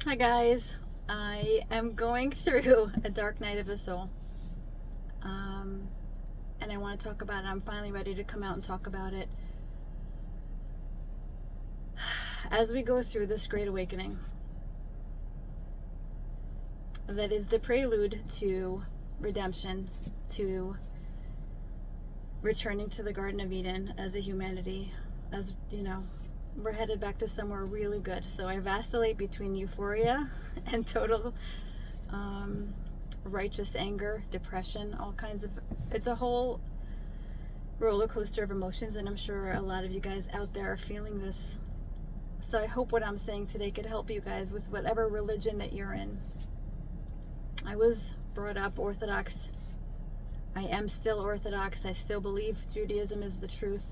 Hi guys, I am going through a dark night of the soul, and I want to talk about it. I'm finally ready to come out and talk about it. As we go through this great awakening, that is the prelude to redemption, to returning to the Garden of Eden as a humanity, as you know, we're headed back to somewhere really good. So I vacillate between euphoria and total righteous anger, depression, all kinds of, it's a whole roller coaster of emotions, and I'm sure a lot of you guys out there are feeling this. So I hope what I'm saying today could help you guys with whatever religion that you're in. I was brought up Orthodox. I am still Orthodox. I still believe Judaism is the truth.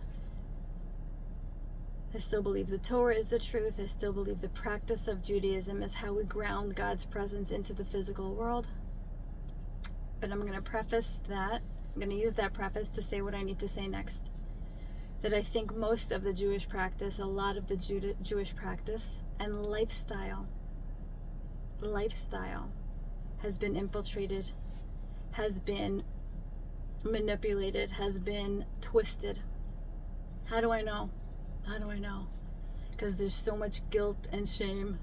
I still believe the Torah is the truth. I still believe the practice of Judaism is how we ground God's presence into the physical world. But I'm going to preface that. I'm going to use that preface to say what I need to say next. That I think most of the Jewish practice, a lot of the Jewish practice and lifestyle has been infiltrated, has been manipulated, has been twisted. How do I know? How do I know? Because there's so much guilt and shame,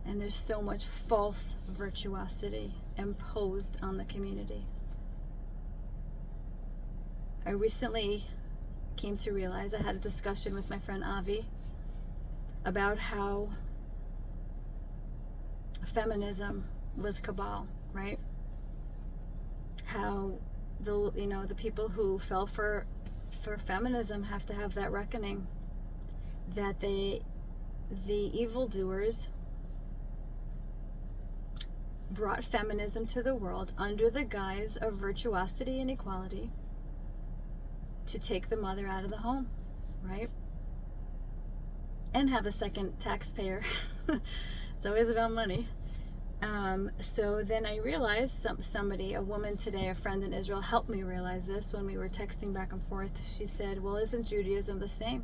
and there's so much false virtuosity imposed on the community. I recently came to realize, I had a discussion with my friend Avi about how feminism was cabal, right? How the people who fell for feminism have to have that reckoning that the evildoers brought feminism to the world under the guise of virtuosity and equality to take the mother out of the home, right? And have a second taxpayer. It's always about money. So then I realized somebody, a woman today, a friend in Israel, helped me realize this when we were texting back and forth. She said, well, isn't Judaism the same?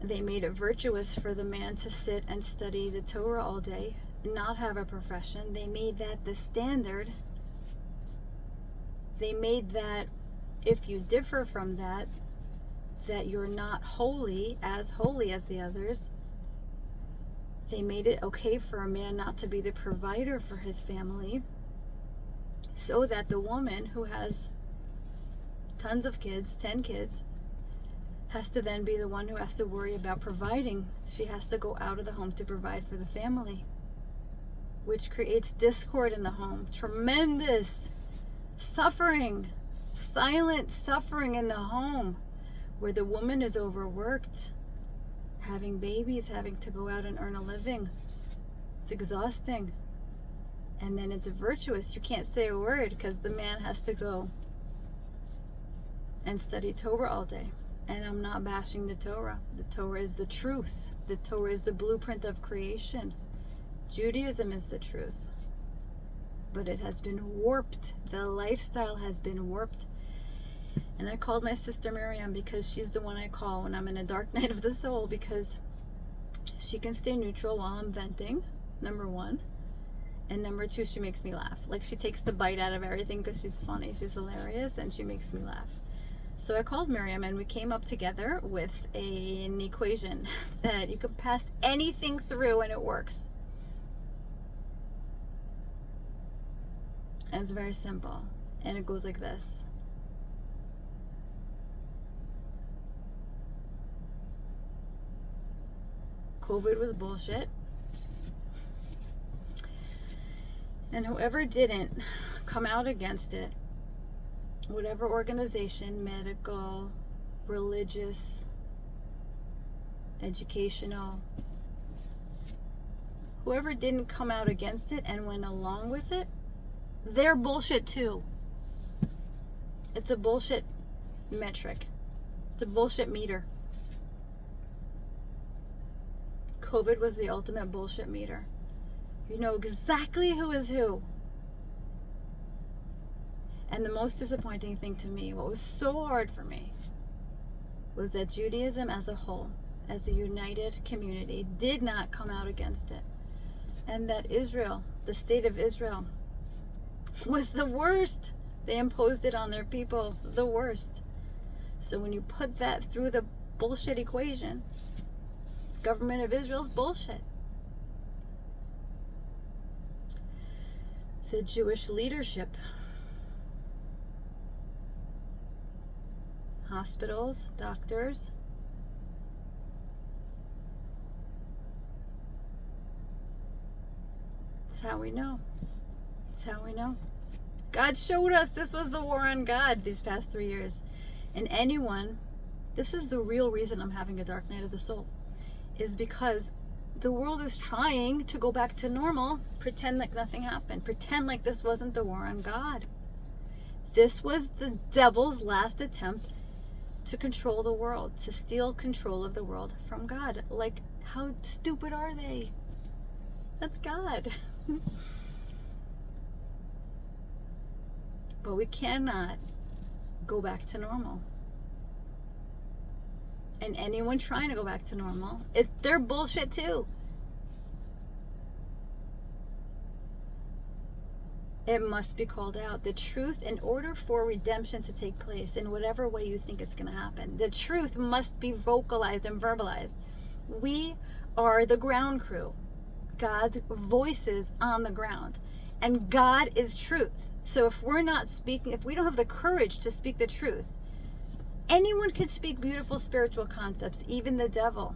They made it virtuous for the man to sit and study the Torah all day, not have a profession. They made that the standard. They made that if you differ from that you're not holy as the others. They made it okay for a man not to be the provider for his family, so that the woman who has tons of kids, 10 kids, has to then be the one who has to worry about providing. She has to go out of the home to provide for the family, which creates discord in the home, tremendous suffering, silent suffering in the home, where the woman is overworked, having babies, having to go out and earn a living. It's exhausting. And then it's virtuous. You can't say a word because the man has to go and study Torah all day. And I'm not bashing the Torah. The Torah is the truth. The Torah is the blueprint of creation. Judaism is the truth. But it has been warped. The lifestyle has been warped. And I called my sister Miriam because she's the one I call when I'm in a dark night of the soul, because she can stay neutral while I'm venting, number one. And number two, she makes me laugh. Like, she takes the bite out of everything because she's funny, she's hilarious, and she makes me laugh. So I called Miriam and we came up together with an equation that you can pass anything through and it works. And it's very simple. And it goes like this. COVID was bullshit. And whoever didn't come out against it, whatever organization, medical, religious, educational, whoever didn't come out against it and went along with it, they're bullshit too. It's a bullshit metric. It's a bullshit meter. COVID was the ultimate bullshit meter. You know exactly who is who. And the most disappointing thing to me, what was so hard for me, was that Judaism as a whole, as a united community, did not come out against it. And that Israel, the state of Israel, was the worst. They imposed it on their people, the worst. So when you put that through the bullshit equation, government of Israel's bullshit. The Jewish leadership, hospitals, doctors, it's how we know. It's how we know. God showed us this was the war on God these past 3 years. And anyone, this is the real reason I'm having a dark night of the soul, is because the world is trying to go back to normal, pretend like nothing happened, pretend like this wasn't the war on God. This was the devil's last attempt to control the world, to steal control of the world from God. Like, how stupid are they? That's God. But we cannot go back to normal. And anyone trying to go back to normal, they're bullshit too. It must be called out. The truth, in order for redemption to take place in whatever way you think it's going to happen, the truth must be vocalized and verbalized. We are the ground crew. God's voices on the ground. And God is truth. So if we're not speaking, if we don't have the courage to speak the truth, anyone can speak beautiful spiritual concepts, even the devil,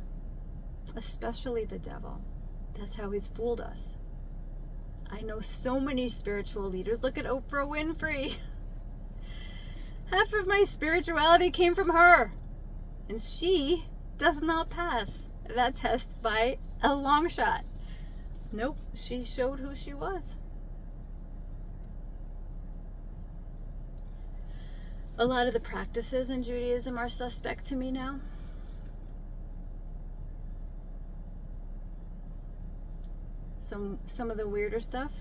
especially the devil. That's how he's fooled us. I know so many spiritual leaders. Look at Oprah Winfrey. Half of my spirituality came from her. And she does not pass that test by a long shot. Nope, she showed who she was. A lot of the practices in Judaism are suspect to me now. Some of the weirder stuff,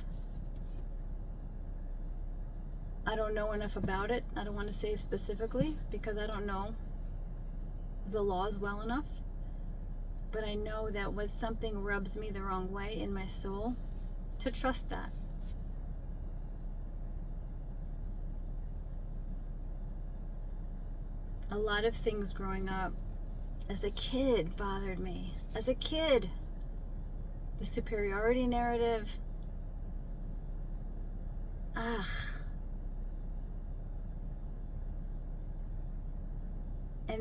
I don't know enough about it. I don't want to say specifically because I don't know the laws well enough. But I know that when something rubs me the wrong way in my soul, to trust that. A lot of things growing up as a kid bothered me. As a kid. The superiority narrative. And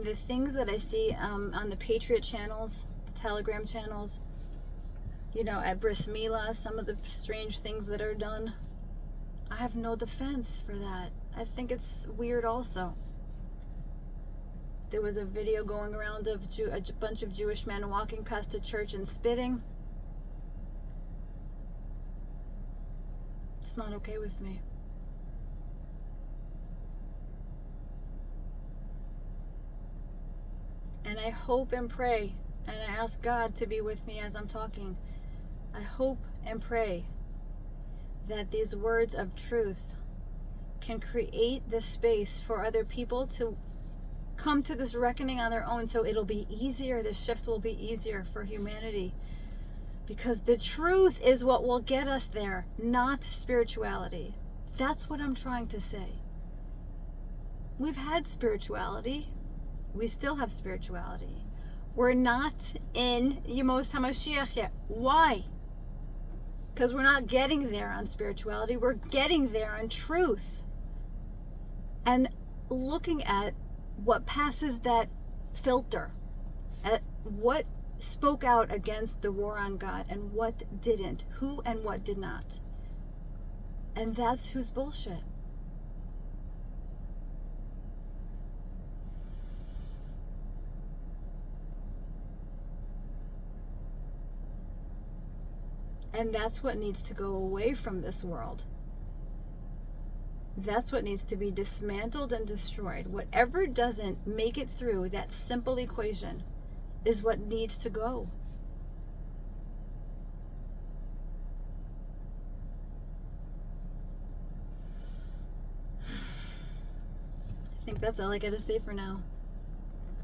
the things that I see on the Patriot channels, the Telegram channels, at Bris Milah, some of the strange things that are done, I have no defense for that. I think it's weird also. There was a video going around of a bunch of Jewish men walking past a church and spitting. It's not okay with me. And I hope and pray, and I ask God to be with me as I'm talking. I hope and pray that these words of truth can create the space for other people to come to this reckoning on their own, so it'll be easier. The shift will be easier for humanity. Because the truth is what will get us there, not spirituality. That's what I'm trying to say. We've had spirituality. We still have spirituality. We're not in Yemos HaMashiach yet. Why? Because we're not getting there on spirituality. We're getting there on truth. And looking at what passes that filter, at what spoke out against the war on God and what didn't, who and what did not. And that's who's bullshit. And that's what needs to go away from this world. That's what needs to be dismantled and destroyed. Whatever doesn't make it through that simple equation is what needs to go. I think that's all I gotta say for now.